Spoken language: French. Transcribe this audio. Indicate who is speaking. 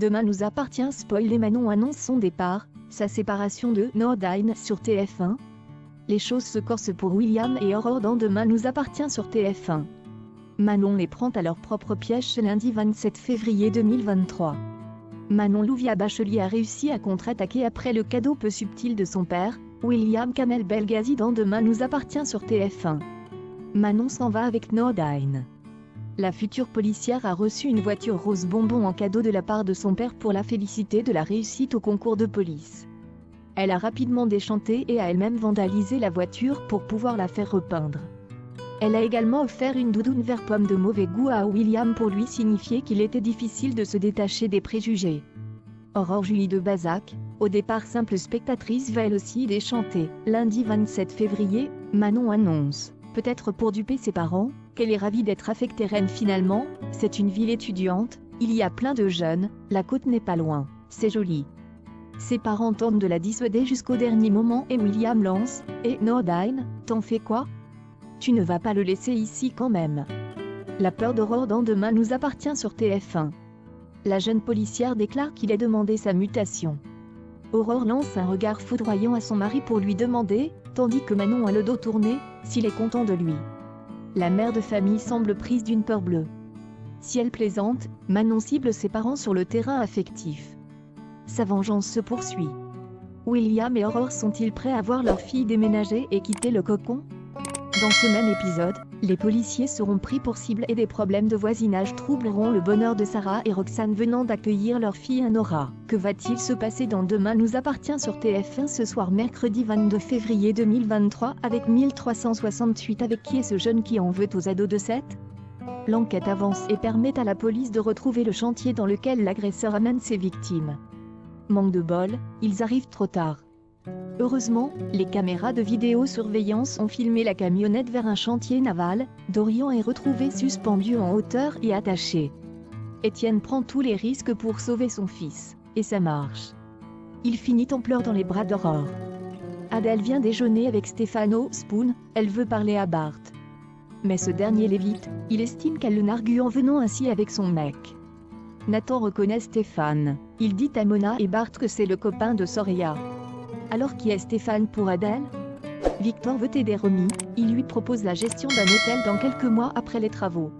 Speaker 1: Demain nous appartient spoil et Manon annonce son départ, sa séparation de Nordine sur TF1. Les choses se corsent pour William et Aurore dans Demain nous appartient sur TF1. Manon les prend à leur propre piège ce lundi 27 février 2023. Manon Louviat Bachelier a réussi à contre-attaquer après le cadeau peu subtil de son père, William Kamel Belghazi dans Demain nous appartient sur TF1. Manon s'en va avec Nordine. La future policière a reçu une voiture rose bonbon en cadeau de la part de son père pour la féliciter de la réussite au concours de police. Elle a rapidement déchanté et a elle-même vandalisé la voiture pour pouvoir la faire repeindre. Elle a également offert une doudoune vert pomme de mauvais goût à William pour lui signifier qu'il était difficile de se détacher des préjugés. Aurore Julie de Bazac, au départ simple spectatrice, va elle aussi déchanter. Lundi 27 février, Manon annonce, peut-être pour duper ses parents, qu'elle est ravie d'être affectée reine finalement. C'est une ville étudiante, il y a plein de jeunes, la côte n'est pas loin, c'est joli. Ses parents tentent de la dissuader jusqu'au dernier moment et William lance, et Nordine, t'en fais quoi? Tu ne vas pas le laisser ici quand même. La peur d'Aurore dans Demain nous appartient sur TF1. La jeune policière déclare qu'il a demandé sa mutation. Aurore lance un regard foudroyant à son mari pour lui demander, tandis que Manon a le dos tourné, s'il est content de lui. La mère de famille semble prise d'une peur bleue. Si elle plaisante, Manon cible ses parents sur le terrain affectif. Sa vengeance se poursuit. William et Aurore sont-ils prêts à voir leur fille déménager et quitter le cocon? Dans ce même épisode, les policiers seront pris pour cible et des problèmes de voisinage troubleront le bonheur de Sarah et Roxane venant d'accueillir leur fille Nora. Que va-t-il se passer dans Demain nous appartient sur TF1 ce soir mercredi 22 février 2023 avec 1368? Avec qui est ce jeune qui en veut aux ados de 7? L'enquête avance et permet à la police de retrouver le chantier dans lequel l'agresseur amène ses victimes. Manque de bol, ils arrivent trop tard. Heureusement, les caméras de vidéosurveillance ont filmé la camionnette vers un chantier naval. Dorian est retrouvé suspendu en hauteur et attaché. Étienne prend tous les risques pour sauver son fils, et ça marche. Il finit en pleurs dans les bras d'Aurore. Adèle vient déjeuner avec Stefano Spoon, elle veut parler à Bart. Mais ce dernier l'évite, il estime qu'elle le nargue en venant ainsi avec son mec. Nathan reconnaît Stéphane, il dit à Mona et Bart que c'est le copain de Soraya. Alors qui est Stéphane pour Adèle? Victor veut aider Romy, il lui propose la gestion d'un hôtel dans quelques mois après les travaux.